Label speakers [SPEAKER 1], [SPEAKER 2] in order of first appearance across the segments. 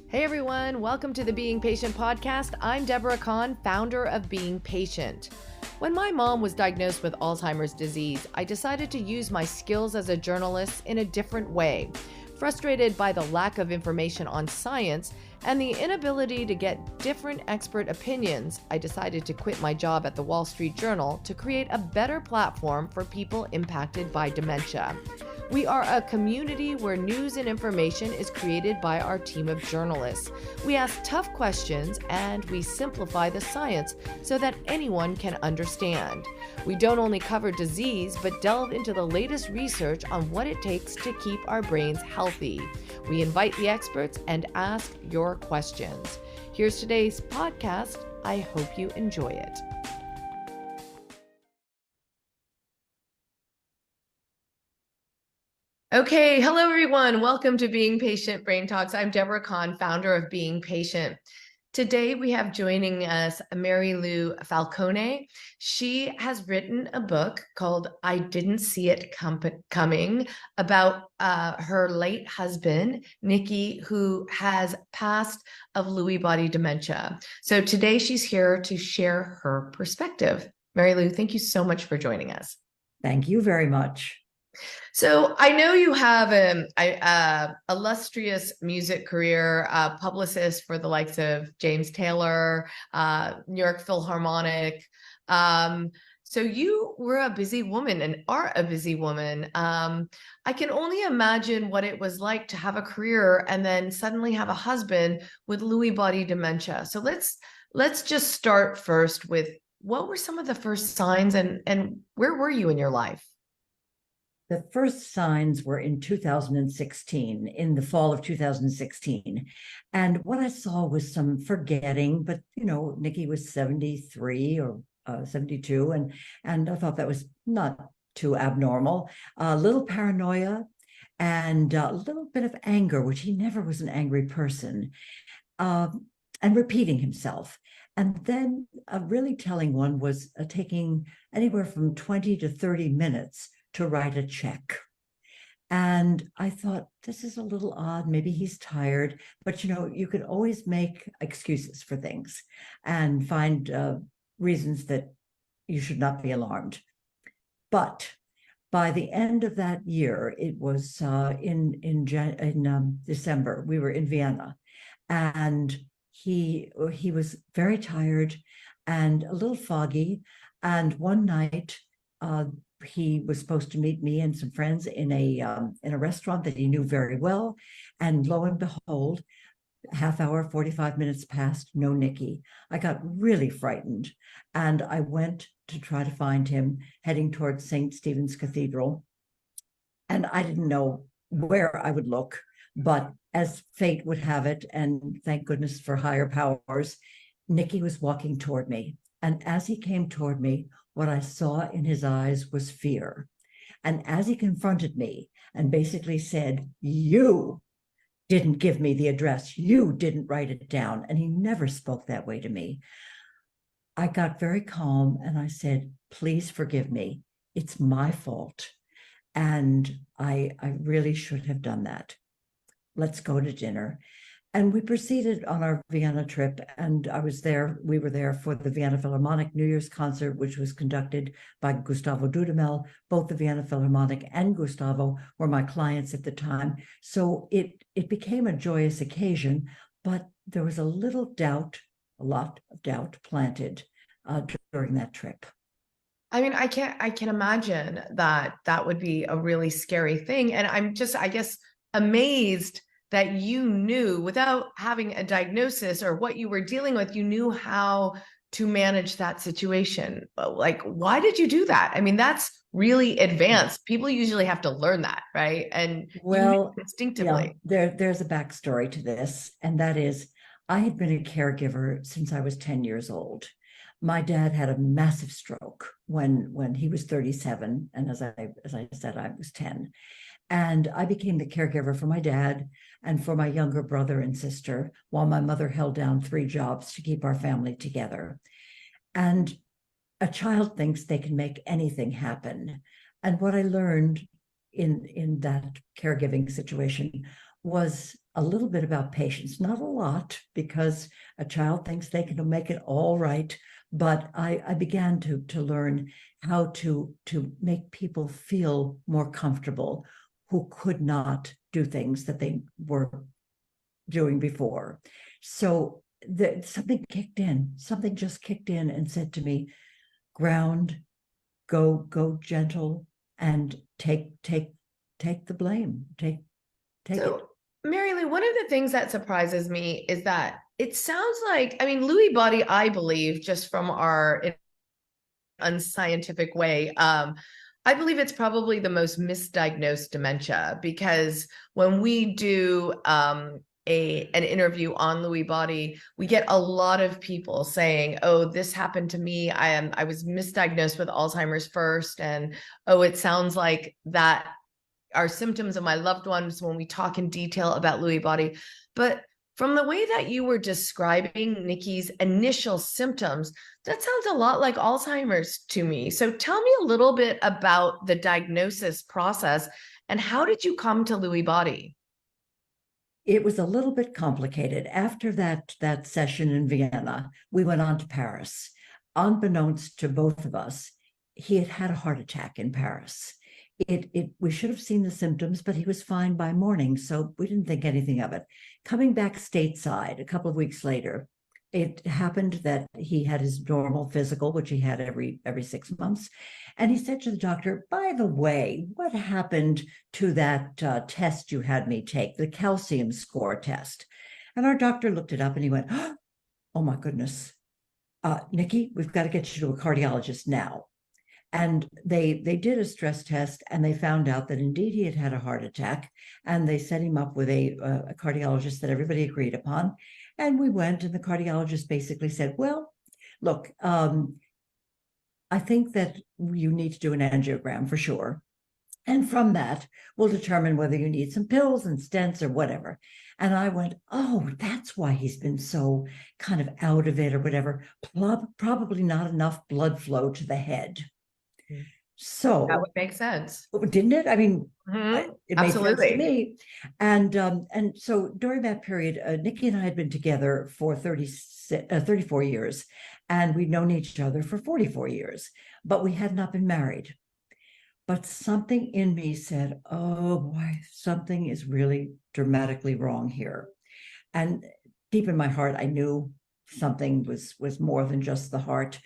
[SPEAKER 1] Hey everyone, welcome to the Being Patient podcast. I'm Deborah Kahn, founder of Being Patient. When my mom was diagnosed with Alzheimer's disease, I decided to use my skills as a journalist in a different way. Frustrated by the lack of information on science and the inability to get different expert opinions, I decided to quit my job at the Wall Street Journal to create a better platform for people impacted by dementia. We are a community where news and information is created by our team of journalists. We ask tough questions and we simplify the science so that anyone can understand. We don't only cover disease, but delve into the latest research on what it takes to keep our brains healthy. We invite the experts and ask your questions. Here's today's podcast. I hope you enjoy it. Okay, hello everyone. Welcome to Being Patient Brain Talks. I'm Deborah Kahn, founder of Being Patient. Today we have joining us Mary Lou Falcone. She has written a book called I Didn't See It Coming about her late husband, Nicky, who has passed of Lewy Body dementia. So today she's here to share her perspective. Mary Lou, thank you so much for joining us.
[SPEAKER 2] Thank you very much.
[SPEAKER 1] So I know you have an illustrious music career, publicist for the likes of James Taylor, York Philharmonic. So you were a busy woman and are a busy woman. I can only imagine what it was like to have a career and then suddenly have a husband with Lewy body dementia. So let's just start first with what were some of the first signs and where were you in your life?
[SPEAKER 2] The first signs were in 2016, in the fall of 2016. And what I saw was some forgetting, but, Nicky was 73 or 72, and I thought that was not too abnormal. A little paranoia and a little bit of anger, which he never was an angry person, and repeating himself. And then a really telling one was taking anywhere from 20 to 30 minutes to write a check. And I thought, this is a little odd. Maybe he's tired, but you could always make excuses for things and find reasons that you should not be alarmed. But by the end of that year, it was in December, we were in Vienna, and he was very tired and a little foggy. And one night, he was supposed to meet me and some friends in a restaurant that he knew very well. And lo and behold, half hour, 45 minutes passed, no Nicky. I got really frightened. And I went to try to find him, heading towards St. Stephen's Cathedral. And I didn't know where I would look, but as fate would have it, and thank goodness for higher powers, Nicky was walking toward me. And as he came toward me, what I saw in his eyes was fear. And as he confronted me and basically said, "You didn't give me the address, you didn't write it down," and he never spoke that way to me, I got very calm and I said, "Please forgive me. It's my fault. And I really should have done that. Let's go to dinner." And we proceeded on our Vienna trip, and we were there for the Vienna Philharmonic New Year's concert, which was conducted by Gustavo Dudamel. Both the Vienna Philharmonic and Gustavo were my clients at the time. So it became a joyous occasion, but there was a lot of doubt planted during that trip.
[SPEAKER 1] I mean, I can imagine that would be a really scary thing. And I'm just, I guess, amazed that you knew, without having a diagnosis or what you were dealing with, you knew how to manage that situation. Like, why did you do that? I mean, that's really advanced. People usually have to learn that, right? And
[SPEAKER 2] well,
[SPEAKER 1] instinctively.
[SPEAKER 2] There's a backstory to this, and that is, I had been a caregiver since I was 10 years old. My dad had a massive stroke when he was 37, and as I said, I was 10. And I became the caregiver for my dad and for my younger brother and sister, while my mother held down 3 jobs to keep our family together. And a child thinks they can make anything happen. And what I learned in that caregiving situation was a little bit about patience, not a lot, because a child thinks they can make it all right. But I began to learn how to make people feel more comfortable who could not do things that they were doing before. So something kicked in, something just kicked in and said to me, ground, go gentle, and take the blame. Take it.
[SPEAKER 1] Mary Lou, one of the things that surprises me is that it sounds like, I mean, Lewy body, I believe, just from our unscientific way, I believe it's probably the most misdiagnosed dementia, because when we do an interview on Lewy body, we get a lot of people saying, oh, this happened to me. I was misdiagnosed with Alzheimer's first. And, oh, it sounds like that are symptoms of my loved ones when we talk in detail about Lewy body. But from the way that you were describing Nicky's initial symptoms, that sounds a lot like Alzheimer's to me. So tell me a little bit about the diagnosis process and how did you come to Lewy body?
[SPEAKER 2] It was a little bit complicated. After that session in Vienna, we went on to Paris. Unbeknownst to both of us, he had had a heart attack in Paris. We should have seen the symptoms, but he was fine by morning, so we didn't think anything of it. Coming back stateside a couple of weeks later, it happened that he had his normal physical, which he had every 6 months. And he said to the doctor, by the way, what happened to that test you had me take, the calcium score test? And our doctor looked it up and he went, oh my goodness, Nicky, we've got to get you to a cardiologist now. And they did a stress test and they found out that indeed he had had a heart attack, and they set him up with a cardiologist that everybody agreed upon. And we went, and the cardiologist basically said, well, look, I think that you need to do an angiogram for sure. And from that, we'll determine whether you need some pills and stents or whatever. And I went, oh, that's why he's been so kind of out of it or whatever. Probably not enough blood flow to the head. So
[SPEAKER 1] that would make sense,
[SPEAKER 2] didn't it? I mean, it made
[SPEAKER 1] absolutely
[SPEAKER 2] sense to me. And so during that period, Nicky and I had been together for 34 years, and we'd known each other for 44 years, but we had not been married. But something in me said, oh boy, something is really dramatically wrong here. And deep in my heart, I knew something was more than just the heart.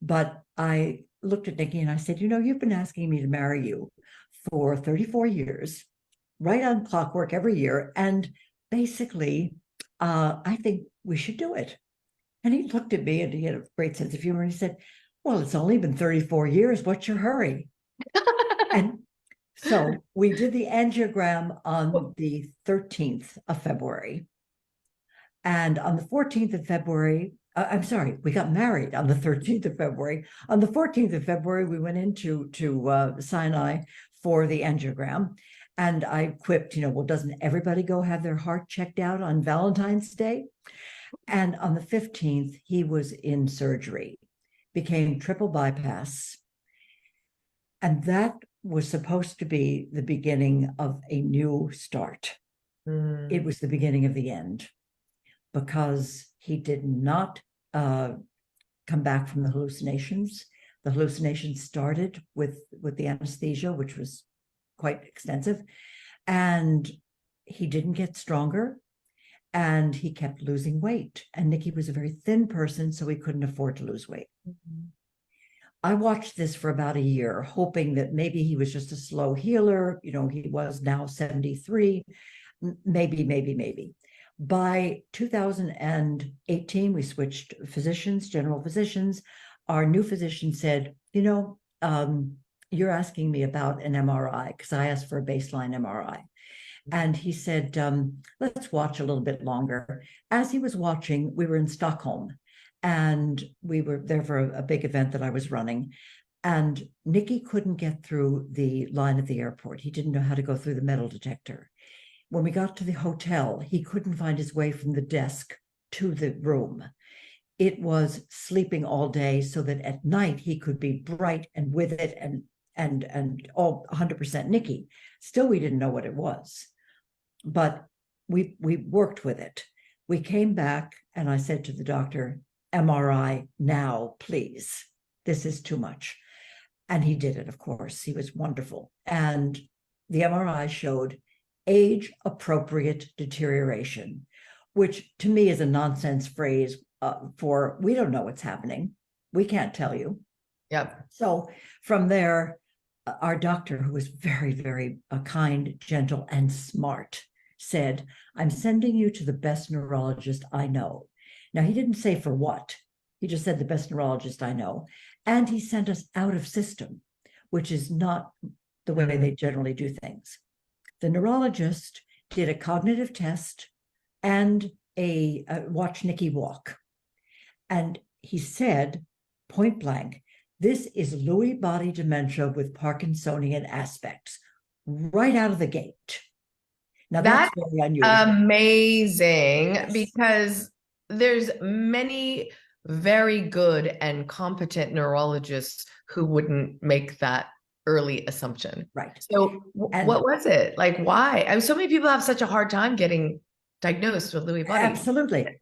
[SPEAKER 2] But I looked at Nicky and I said, you've been asking me to marry you for 34 years, right on clockwork every year. And basically, I think we should do it. And he looked at me and he had a great sense of humor. And he said, well, it's only been 34 years. What's your hurry? And so we did the angiogram on the 13th of February. And on the 14th of February, I'm sorry, we got married on the 13th of February. On the 14th of February, we went into Sinai for the angiogram. And I quipped, well, doesn't everybody go have their heart checked out on Valentine's Day? And on the 15th, he was in surgery, became triple bypass. And that was supposed to be the beginning of a new start. It was the beginning of the end, because he did not come back from the hallucinations. The hallucinations started with the anesthesia, which was quite extensive, and he didn't get stronger, and he kept losing weight. And Nicky was a very thin person, so he couldn't afford to lose weight. I watched this for about a year, hoping that maybe he was just a slow healer. He was now 73, maybe. By 2018, we switched physicians, general physicians. Our new physician said, you're asking me about an MRI, because I asked for a baseline MRI. And he said, let's watch a little bit longer. As he was watching, we were in Stockholm, and we were there for a big event that I was running. And Nicky couldn't get through the line at the airport. He didn't know how to go through the metal detector. When we got to the hotel, he couldn't find his way from the desk to the room. It was sleeping all day so that at night he could be bright and with it and all 100% Nicky. Still, we didn't know what it was. But we worked with it. We came back and I said to the doctor, MRI now, please. This is too much. And he did it, of course. He was wonderful. And the MRI showed age-appropriate deterioration, which to me is a nonsense phrase for we don't know what's happening. We can't tell you.
[SPEAKER 1] Yep.
[SPEAKER 2] So from there, our doctor, who was very, very kind, gentle, and smart, said, I'm sending you to the best neurologist I know. Now, he didn't say for what. He just said the best neurologist I know. And he sent us out of system, which is not the way they generally do things. The neurologist did a cognitive test and a watch Nicky walk. And he said, point blank, this is Lewy body dementia with Parkinsonian aspects, right out of the gate. Now that's very unusual.
[SPEAKER 1] Amazing,
[SPEAKER 2] yes.
[SPEAKER 1] Because there's many very good and competent neurologists who wouldn't make that early assumption.
[SPEAKER 2] Right.
[SPEAKER 1] So what was it? Like, why? I mean, so many people have such a hard time getting diagnosed with Lewy body.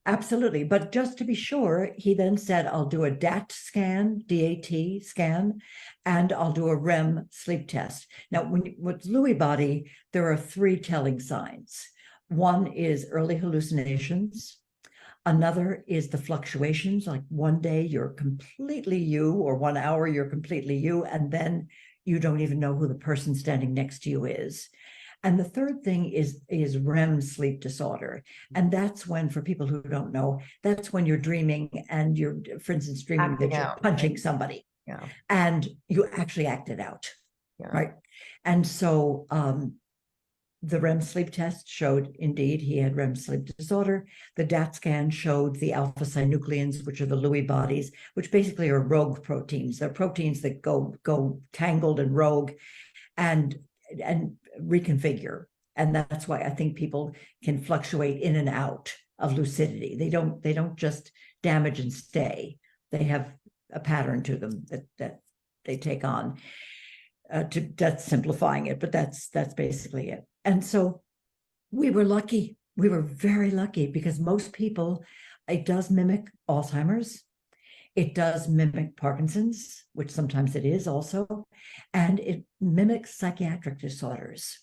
[SPEAKER 2] Absolutely. But just to be sure, he then said, I'll do a DAT scan, DAT scan, and I'll do a REM sleep test. Now, with Lewy body, there are 3 telling signs. One is early hallucinations. Another is the fluctuations, like one day you're completely you, or 1 hour you're completely you, and then you don't even know who the person standing next to you is. And the third thing is REM sleep disorder. And that's when, for people who don't know, that's when you're dreaming and you're, for instance, dreaming that you're punching somebody.
[SPEAKER 1] Yeah.
[SPEAKER 2] And you actually act it out. Yeah. Right. And so the REM sleep test showed indeed he had REM sleep disorder. The DAT scan showed the alpha synucleins, which are the Lewy bodies, which basically are rogue proteins. They're proteins that go tangled and rogue and reconfigure. And that's why I think people can fluctuate in and out of lucidity. They don't just damage and stay. They have a pattern to them that they take on. That's simplifying it, but that's basically it. And so we were lucky. We were very lucky because most people, it does mimic Alzheimer's. It does mimic Parkinson's, which sometimes it is also, and it mimics psychiatric disorders.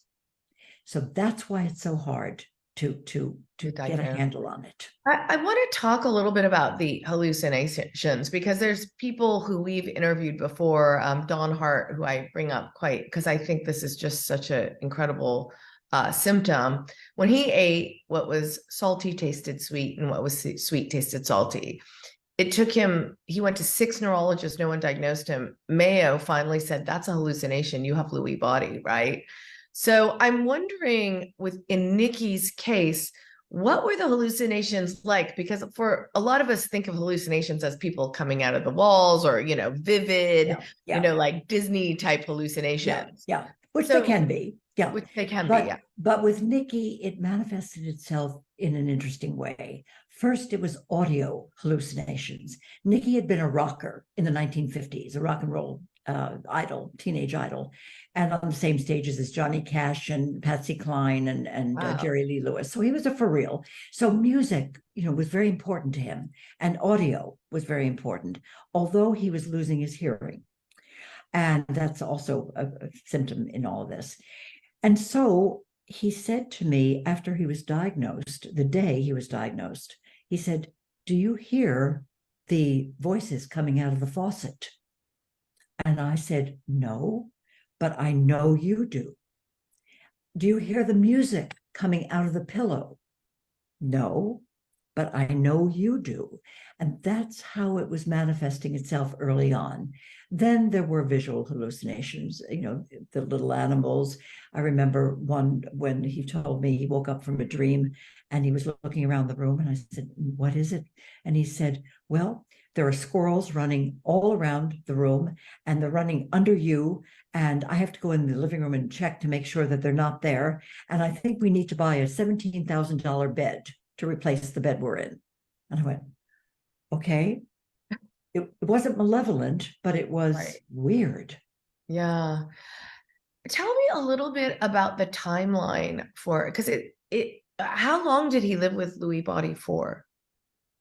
[SPEAKER 2] So that's why it's so hard to get a handle on it.
[SPEAKER 1] I want to talk a little bit about the hallucinations because there's people who we've interviewed before, Dawn Hart, who I bring up quite because I think this is just such an incredible symptom. When he ate what was salty tasted sweet and what was sweet tasted salty, it took him, he went to 6 neurologists, no one diagnosed him. Mayo finally said, that's a hallucination, you have Lewy body, right? So I'm wondering, in Nicky's case, what were the hallucinations like? Because for a lot of us think of hallucinations as people coming out of the walls or,
[SPEAKER 2] Yeah.
[SPEAKER 1] vivid, like Disney type hallucinations.
[SPEAKER 2] Yeah. Which they can be. Yeah.
[SPEAKER 1] Which they can be, yeah.
[SPEAKER 2] But with Nicky, it manifested itself in an interesting way. First, it was audio hallucinations. Nicky had been a rocker in the 1950s, a rock and roll idol, teenage idol, and on the same stages as Johnny Cash and Patsy Cline and wow. Jerry Lee Lewis. So he was a for real. So music, was very important to him, and audio was very important, although he was losing his hearing. And that's also a symptom in all of this. And so he said to me after he was diagnosed, the day he was diagnosed, he said, do you hear the voices coming out of the faucet? And I said, no, but I know you do. Do you hear the music coming out of the pillow? No, but I know you do. And that's how it was manifesting itself early on. Then there were visual hallucinations, the little animals. I remember one when he told me he woke up from a dream and he was looking around the room and I said, what is it? And he said, well, there are squirrels running all around the room and they're running under you. And I have to go in the living room and check to make sure that they're not there. And I think we need to buy a $17,000 bed to replace the bed we're in. And I went, okay. It wasn't malevolent, but it was weird.
[SPEAKER 1] Yeah. Tell me a little bit about the timeline for, because How long did he live with Lewy Body for?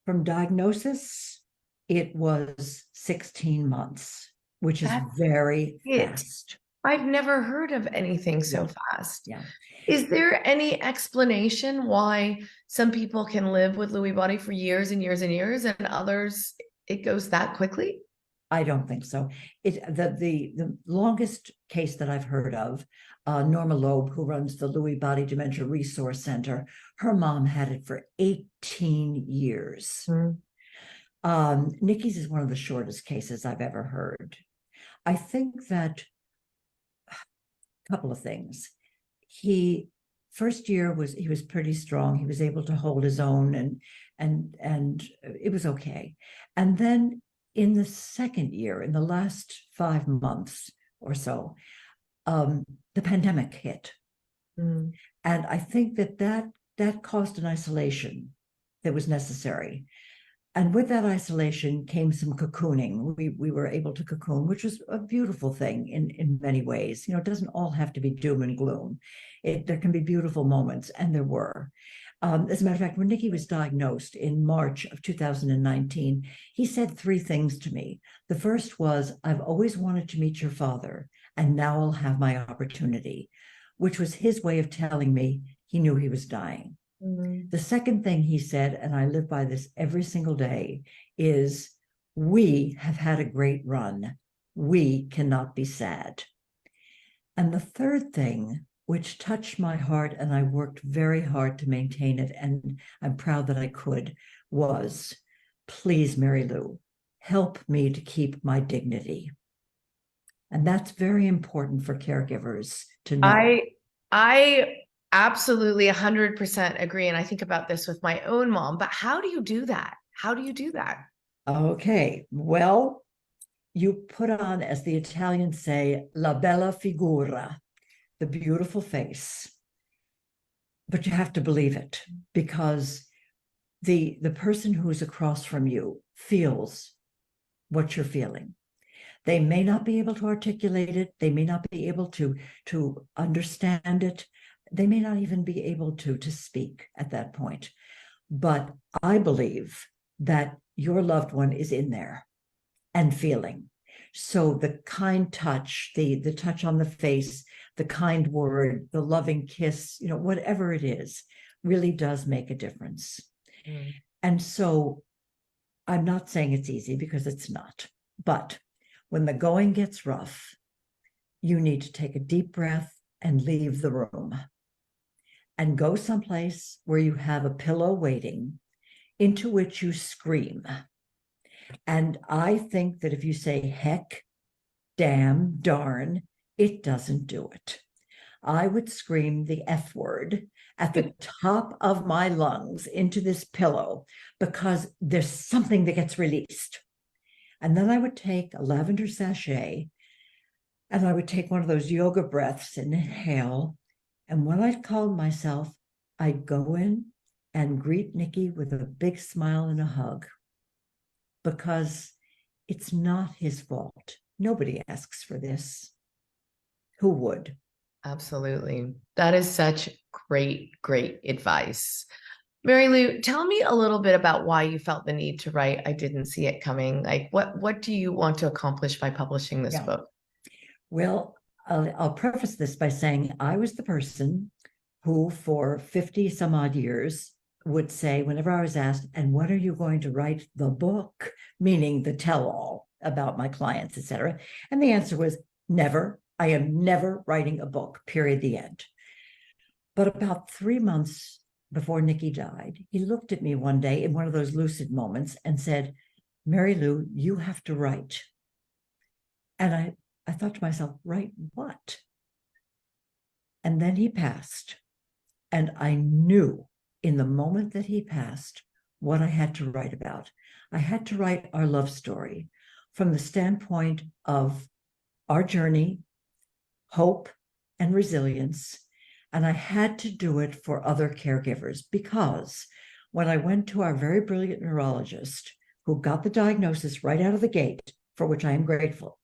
[SPEAKER 2] From diagnosis, it was 16 months, which is
[SPEAKER 1] That's
[SPEAKER 2] very
[SPEAKER 1] it.
[SPEAKER 2] fast.
[SPEAKER 1] I've never heard of anything so
[SPEAKER 2] Yeah.
[SPEAKER 1] fast.
[SPEAKER 2] Yeah.
[SPEAKER 1] Is there any explanation why some people can live with Lewy Body for years and years and years, and others it goes that quickly?
[SPEAKER 2] I don't think so. The longest case that I've heard of, Norma Loeb, who runs the Lewy Body Dementia Resource Center, her mom had it for 18 years. Nicky's is one of the shortest cases I've ever heard. I think that a couple of things. First year he was pretty strong. He was able to hold his own and it was okay. And then in the second year, in the last 5 months or so, the pandemic hit. And I think that caused an isolation that was necessary. And with that isolation came some cocooning. We were able to cocoon, which was a beautiful thing in many ways. You know, it doesn't all have to be doom and gloom. There can be beautiful moments, and there were. As a matter of fact, when Nicky was diagnosed in March of 2019, he said 3 things to me. The first was, "I've always wanted to meet your father, and now I'll have my opportunity," which was his way of telling me he knew he was dying. The second thing he said, and I live by this every single day, is, "We have had a great run. We cannot be sad." And the third thing, which touched my heart, and I worked very hard to maintain it, and I'm proud that I could, was, "Please, Mary Lou, help me to keep my dignity." And that's very important for caregivers to know.
[SPEAKER 1] I absolutely 100% agree. And I think about this with my own mom, but how do you do that? How do you do that?
[SPEAKER 2] Okay, well, you put on, as the Italians say, la bella figura, the beautiful face. But you have to believe it, because the person who's across from you feels what you're feeling. They may not be able to articulate it. They may not be able to understand it. They may not even be able to speak at that point. But I believe that your loved one is in there and feeling. So the kind touch, the touch on the face, the kind word, the loving kiss, you know, whatever it is, really does make a difference. And so I'm not saying it's easy, because it's not. But when the going gets rough, you need to take a deep breath and leave the room and go someplace where you have a pillow waiting, into which you scream. And I think that if you say heck, damn, darn, it doesn't do it. I would scream the F word at the top of my lungs into this pillow, because there's something that gets released. And then I would take a lavender sachet, and I would take one of those yoga breaths and inhale. And when I'd calm myself, I'd go in and greet Nicky with a big smile and a hug, because it's not his fault. Nobody asks for this. Who would?
[SPEAKER 1] Absolutely. That is such great, great advice. Mary Lou, tell me a little bit about why you felt the need to write I Didn't See It Coming. Like, what do you want to accomplish by publishing this book?
[SPEAKER 2] Well, I'll preface this by saying I was the person who, for 50 some odd years, would say, whenever I was asked, "And when are you going to write the book?" meaning the tell-all about my clients, etc. And the answer was never. I am never writing a book, period, the end. But about 3 months before Nicky died, he looked at me one day in one of those lucid moments and said, "Mary Lou, you have to write." And I thought to myself, write what? And then he passed. And I knew in the moment that he passed what I had to write about. I had to write our love story from the standpoint of our journey, hope, and resilience. And I had to do it for other caregivers, because when I went to our very brilliant neurologist, who got the diagnosis right out of the gate, for which I am grateful,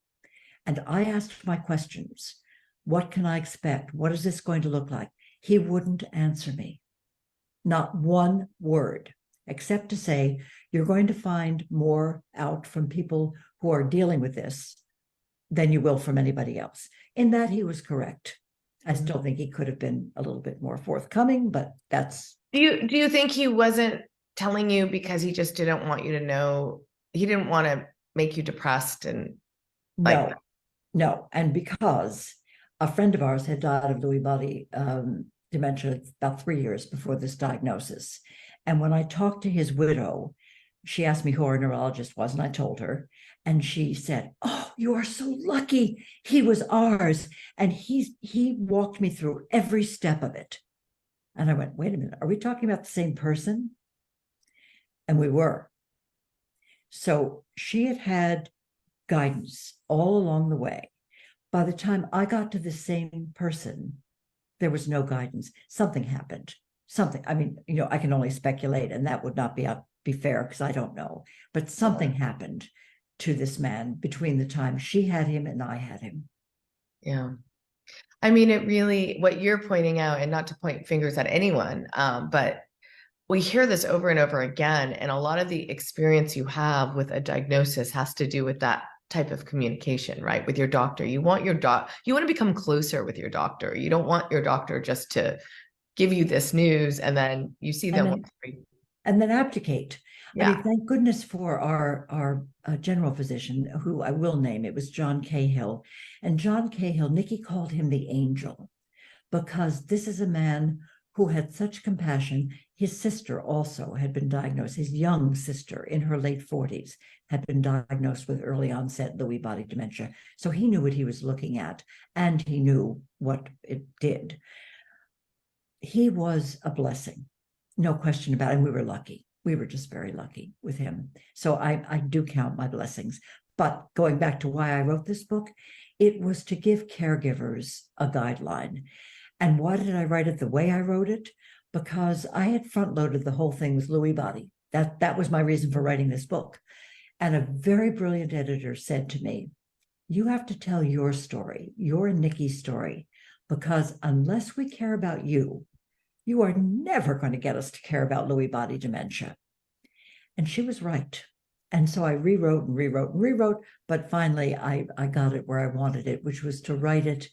[SPEAKER 2] and I asked my questions, what can I expect? What is this going to look like? He wouldn't answer me. not one word, except to say, you're going to find more out from people who are dealing with this than you will from anybody else. In that, he was correct. I still think he could have been a little bit more forthcoming, but that's.
[SPEAKER 1] Do you think he wasn't telling you because he just didn't want you to know? He didn't want to make you depressed and like.
[SPEAKER 2] No. And because a friend of ours had died of Lewy body dementia about 3 years before this diagnosis. And when I talked to his widow, she asked me who our neurologist was, and I told her. And she said, "Oh, you are so lucky. He was ours. And he walked me through every step of it." And I went, "Wait a minute, are we talking about the same person?" And we were. So she had had guidance all along the way. By the time I got to the same person, there was no guidance. Something happened. Something, I mean, I can only speculate, and that would not be fair because I don't know. But something happened to this man between the time she had him and I had him.
[SPEAKER 1] Yeah. I mean, it really, what you're pointing out, and not to point fingers at anyone, but we hear this over and over again. And a lot of the experience you have with a diagnosis has to do with that type of communication, right? With your doctor. You want you want to become closer with your doctor. You don't want your doctor just to give you this news and then you see them
[SPEAKER 2] and then abdicate.
[SPEAKER 1] Yeah.
[SPEAKER 2] I mean, thank goodness for our general physician, who I will name. It was John Cahill. And John Cahill, Nicky called him the angel, because this is a man who had such compassion. His sister also had been diagnosed. His young sister in her late 40s had been diagnosed with early onset Lewy body dementia. So he knew what he was looking at, and he knew what it did. He was a blessing, no question about it. And we were lucky. We were just very lucky with him. So I do count my blessings. But going back to why I wrote this book, it was to give caregivers a guideline. And why did I write it the way I wrote it? Because I had front-loaded the whole thing with Lewy body. That was my reason for writing this book. And a very brilliant editor said to me, "You have to tell your story, your and Nicky's story, because unless we care about you, you are never going to get us to care about Lewy body dementia." And she was right. And so I rewrote, but finally I got it where I wanted it, which was to write it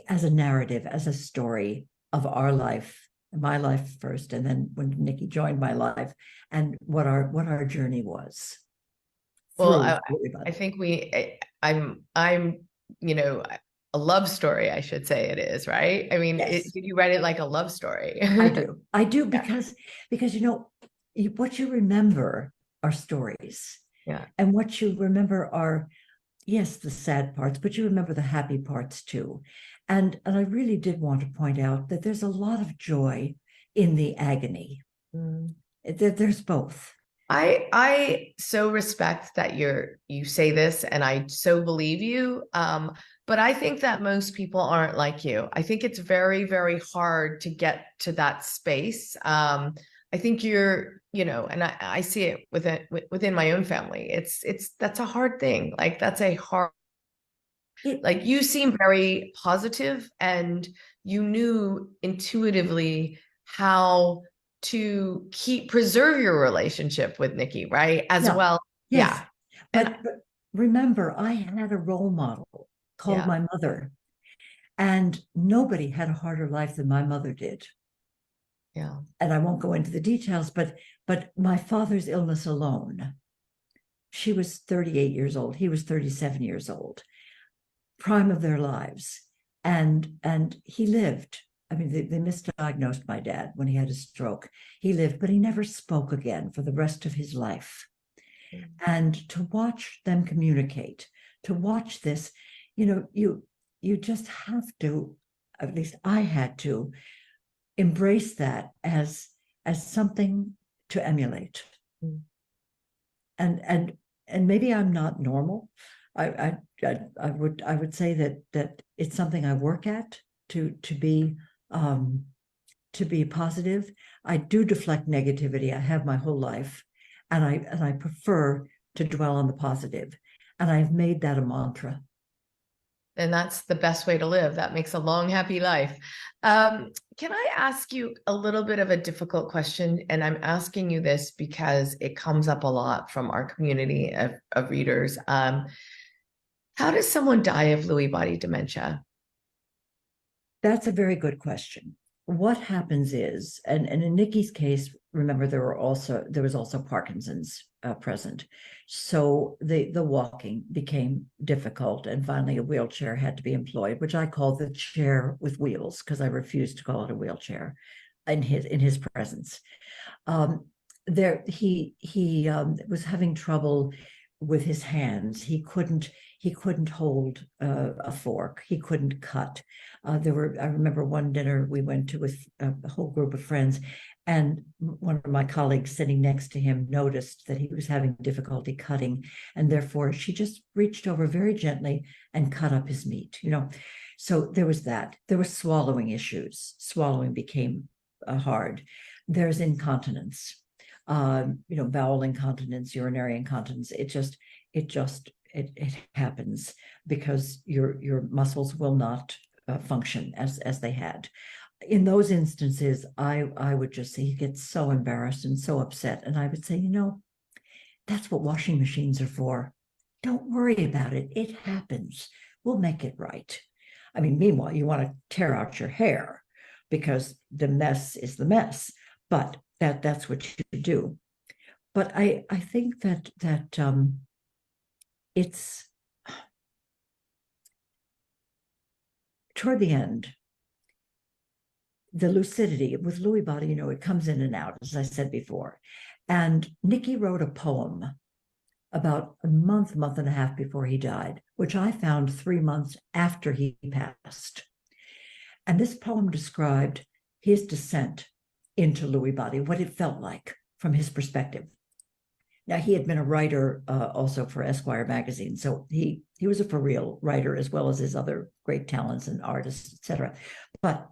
[SPEAKER 2] as a narrative, as a story of our life, my life first, and then when Nicky joined my life, and what our journey was.
[SPEAKER 1] Well, I think I'm a love story, I should say it is, right? I mean,
[SPEAKER 2] yes.
[SPEAKER 1] Did you write it like a love story?
[SPEAKER 2] I do because what you remember are stories.
[SPEAKER 1] Yeah.
[SPEAKER 2] And what you remember are, yes, the sad parts, but you remember the happy parts too. And I really did want to point out that there's a lot of joy in the agony. There's both.
[SPEAKER 1] I so respect that you say this, and I so believe you. But I think that most people aren't like you. I think it's very, very hard to get to that space. I think and I see it within my own family. That's a hard thing. Like that's a hard. Like you seem very positive, and you knew intuitively how to preserve your relationship with Nicky, right? As well.
[SPEAKER 2] Yes.
[SPEAKER 1] Yeah.
[SPEAKER 2] But remember, I had a role model called my mother, and nobody had a harder life than my mother did.
[SPEAKER 1] Yeah.
[SPEAKER 2] And I won't go into the details, but my father's illness alone, she was 38 years old. He was 37 years old, prime of their lives. And he lived. I mean, they misdiagnosed my dad when he had a stroke. He lived, but he never spoke again for the rest of his life. And to watch them communicate, to watch this, you just have to, at least I had to, embrace that as something to emulate. And maybe I'm not normal. I would say that it's something I work at to be positive. I do deflect negativity. I have my whole life, and I prefer to dwell on the positive. And I've made that a mantra.
[SPEAKER 1] And that's the best way to live. That makes a long, happy life. Can I ask you a little bit of a difficult question? And I'm asking you this because it comes up a lot from our community of readers. How does someone die of Lewy body dementia?
[SPEAKER 2] That's a very good question. What happens is, and in Nicky's case, remember there was also Parkinson's present, so the walking became difficult, and finally a wheelchair had to be employed, which I call the chair with wheels because I refuse to call it a wheelchair in his presence. He was having trouble with his hands. He couldn't hold a fork. He couldn't cut. I remember one dinner we went to with a whole group of friends, and one of my colleagues sitting next to him noticed that he was having difficulty cutting, and therefore she just reached over very gently and cut up his meat, So there was that. There were swallowing issues. Swallowing became hard. There's incontinence, bowel incontinence, urinary incontinence. It happens because your muscles will not function as they had. In those instances, I would just say he gets so embarrassed and so upset, and I would say, that's what washing machines are for. Don't worry about it. It happens. We'll make it right. I mean, meanwhile, you want to tear out your hair because the mess is the mess, but that's what you do. But I think that it's toward the end, the lucidity with Lewy body, it comes in and out, as I said before. And Nicky wrote a poem about a month and a half before he died, which I found 3 months after he passed. And this poem described his descent into Lewy body, what it felt like from his perspective. Now, he had been a writer also for Esquire magazine, so he was a for real writer as well as his other great talents and artists, etc. But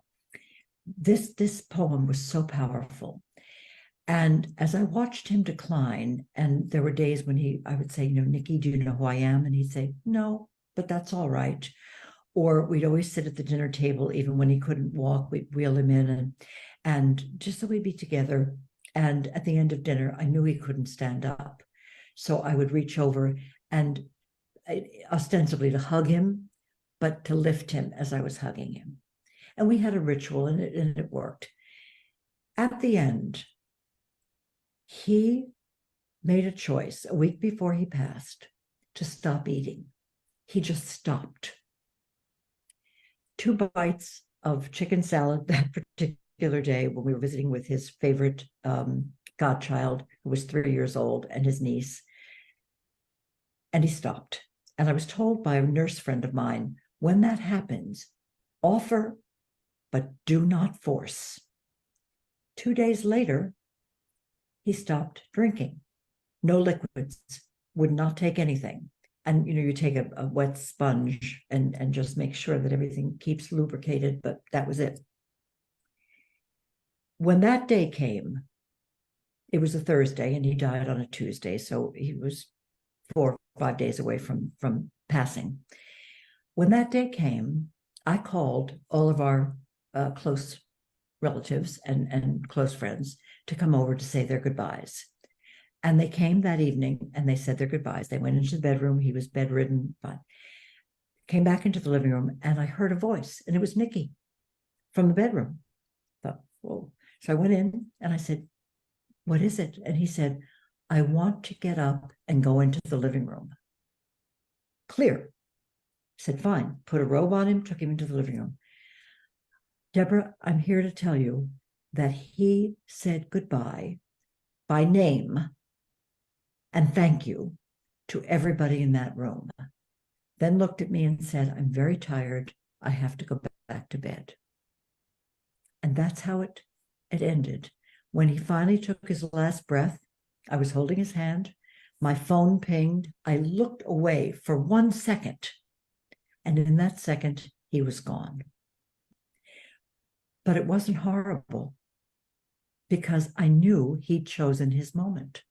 [SPEAKER 2] this poem was so powerful. And as I watched him decline, and there were days when I would say, Nicky, do you know who I am? And he'd say, no, but that's all right. Or we'd always sit at the dinner table, even when he couldn't walk, we'd wheel him in and just so we'd be together. And at the end of dinner, I knew he couldn't stand up. So I would reach over and ostensibly to hug him, but to lift him as I was hugging him. And we had a ritual and it worked. At the end, he made a choice a week before he passed to stop eating. He just stopped. 2 bites of chicken salad that particular day when we were visiting with his favorite godchild, who was 3 years old, and his niece. And he stopped. And I was told by a nurse friend of mine, when that happens, offer, but do not force. 2 days later, he stopped drinking. No liquids, would not take anything. And you take a wet sponge and just make sure that everything keeps lubricated, but that was it. When that day came, it was a Thursday and he died on a Tuesday, so he was 4 or 5 days away from passing. When that day came, I called all of our close relatives and close friends to come over to say their goodbyes. And they came that evening and they said their goodbyes. They went into the bedroom. He was bedridden, but came back into the living room and I heard a voice, and it was Nicky from the bedroom. I thought, whoa. So I went in and I said, what is it? And he said, I want to get up and go into the living room. Clear. I said, fine. Put a robe on him, took him into the living room. Deborah, I'm here to tell you that he said goodbye by name and thank you to everybody in that room. Then looked at me and said, I'm very tired. I have to go back to bed. And that's how it ended. When he finally took his last breath, I was holding his hand. My phone pinged. I looked away for 1 second. And in that second, he was gone. But it wasn't horrible because I knew he'd chosen his moment.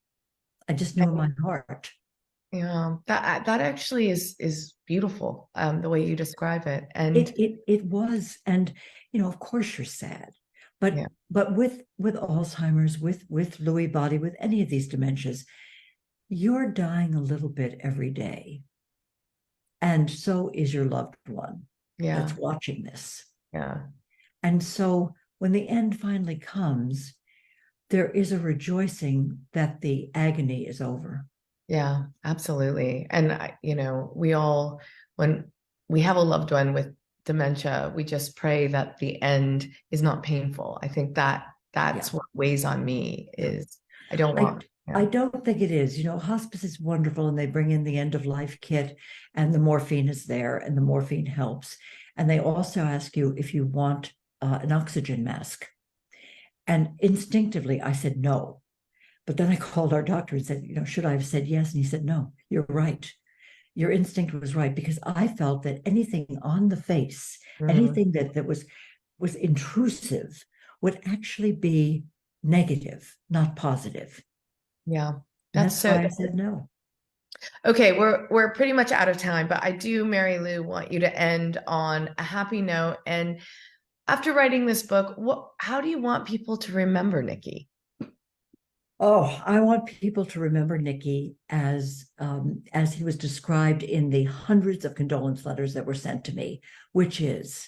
[SPEAKER 2] I just knew in my heart.
[SPEAKER 1] Yeah, that actually is beautiful, the way you describe it. And
[SPEAKER 2] It was, and of course you're sad, but
[SPEAKER 1] yeah,
[SPEAKER 2] with Alzheimer's, with Lewy body, with any of these dementias, you're dying a little bit every day, and so is your loved one
[SPEAKER 1] yeah,
[SPEAKER 2] that's watching this.
[SPEAKER 1] yeah,
[SPEAKER 2] And so when the end finally comes, there is a rejoicing that the agony is over.
[SPEAKER 1] yeah, absolutely. And we all, when we have a loved one with dementia, we just pray that the end is not painful. I think that's
[SPEAKER 2] Yeah.
[SPEAKER 1] what weighs on me is I don't
[SPEAKER 2] I
[SPEAKER 1] want.
[SPEAKER 2] I
[SPEAKER 1] Yeah,
[SPEAKER 2] don't think it is. Hospice is wonderful, and they bring in the end of life kit, and the morphine is there, and the morphine helps. And they also ask you if you want an oxygen mask. And instinctively, I said no. But then I called our doctor and said, should I have said yes? And he said, no, you're right. Your instinct was right, because I felt that anything on the face,
[SPEAKER 1] mm,
[SPEAKER 2] anything that was intrusive, would actually be negative, not positive.
[SPEAKER 1] yeah.
[SPEAKER 2] And
[SPEAKER 1] That's
[SPEAKER 2] that's
[SPEAKER 1] so
[SPEAKER 2] why I said no.
[SPEAKER 1] Okay, we're pretty much out of time, but I do, Mary Lou, want you to end on a happy note. And after writing this book, how do you want people to remember Nicky?
[SPEAKER 2] Oh, I want people to remember Nicky as he was described in the hundreds of condolence letters that were sent to me, which is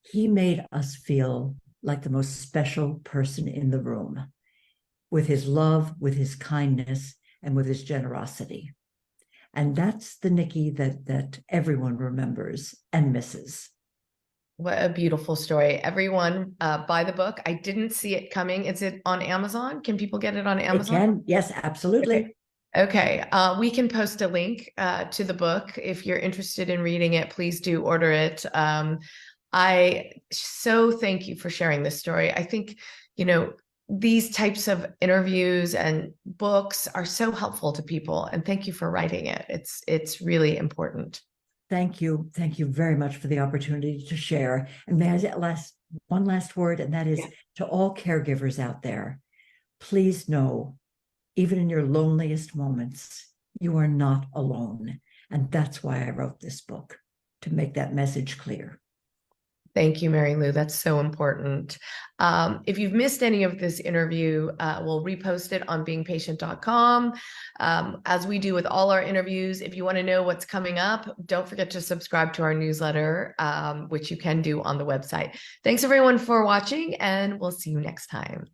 [SPEAKER 2] he made us feel like the most special person in the room, with his love, with his kindness, and with his generosity. And that's the Nicky that everyone remembers and misses.
[SPEAKER 1] What a beautiful story. Everyone, buy the book. I didn't see it coming. Is it on Amazon? Can people get it on
[SPEAKER 2] It
[SPEAKER 1] Amazon?
[SPEAKER 2] can, yes,
[SPEAKER 1] Okay.
[SPEAKER 2] absolutely.
[SPEAKER 1] Okay. We can post a link to the book. If you're interested in reading it, please do order it. I so thank you for sharing this story. I think, these types of interviews and books are so helpful to people. And thank you for writing it. It's really important.
[SPEAKER 2] Thank you. Thank you very much for the opportunity to share. And may I one last word, and that is
[SPEAKER 1] Yeah.
[SPEAKER 2] to all caregivers out there, please know, even in your loneliest moments, you are not alone. And that's why I wrote this book, to make that message clear.
[SPEAKER 1] Thank you, Mary Lou. That's so important. If you've missed any of this interview, we'll repost it on beingpatient.com. As we do with all our interviews, if you want to know what's coming up, don't forget to subscribe to our newsletter, which you can do on the website. Thanks, everyone, for watching, and we'll see you next time.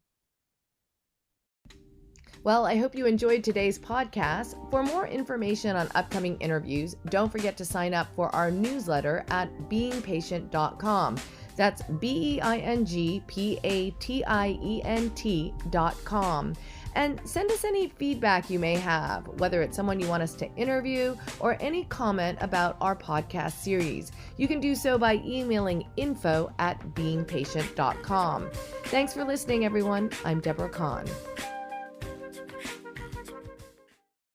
[SPEAKER 1] Well, I hope you enjoyed today's podcast. For more information on upcoming interviews, don't forget to sign up for our newsletter at beingpatient.com. That's beingpatient.com. And send us any feedback you may have, whether it's someone you want us to interview or any comment about our podcast series. You can do so by emailing info@beingpatient.com. Thanks for listening, everyone. I'm Deborah Kahn.